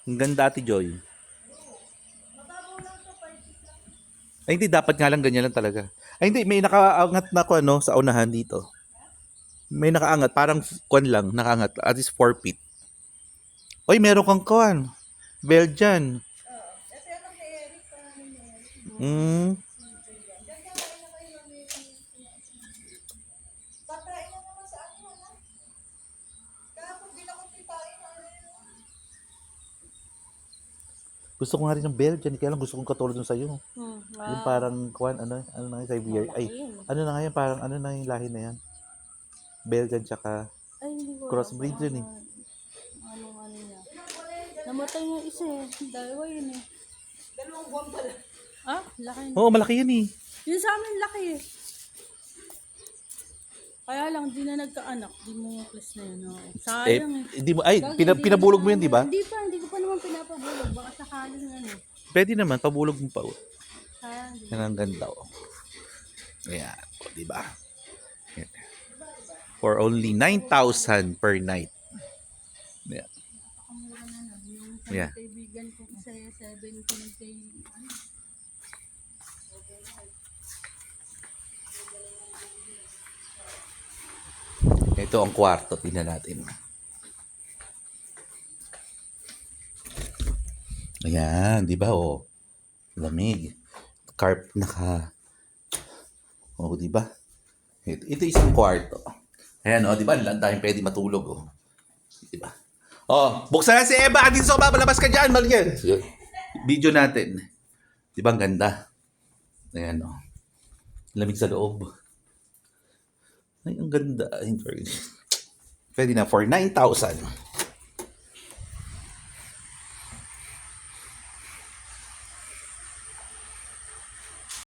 Ang ganda, Ate Joy. Ay, hindi. Dapat nga lang ganyan lang talaga. Ay, hindi. May nakaangat na ko, ano, sa unahan dito. May nakaangat. Parang kwan lang. Nakaangat. At least 4 feet. Oy, meron kang kwan. Belgian. Hmm. Gusto ko nga rin ng Belgian. Kaya lang gusto kong katulad ng sa'yo. Yung Wow. parang kwan, ano na yung Siberian. Ay, Ayun. ano na nga yan? Parang ano na yung lahi na yan? Belgian tsaka Ay, hindi ko alam crossbreed kung yun eh. ano niya. Namatay nga isa eh. Dalawa yun eh. Ah, laki na. Oo, malaki yan eh. Yun sa amin laki eh. Kaya lang, di na nagkaanak. Di mo class na yun. Oh. Sayang eh. Hindi mo, ay, Bakit hindi pinabulog mo na- yun, di ba? Hindi ko pa naman pinapabulog. Baka sakaling ano. Pwede naman, pabulog mo pa. Oh. Sayang. Yan ang ganda oh. Ayan, oh, di ba? Yan. For only 9,000 per night. Ayan. Napakamura na lang. Yung sa Yeah. kaibigan ko isa 17K. Ano? Ito ang kwarto, tingnan natin. Ayan, di ba oh? Lamig. Carp naka. Oh, di ba? Ito isang kwarto. Ayan oh, di ba? Ang tayong pwede matulog oh. Di ba? Oh, buksan na si Eva. Dito sa malabas ka dyan. Mali yan. Video natin. Di ba ang ganda? Ayan oh. Lamig sa loob. Ay, ang ganda. Pwede na for 9,000.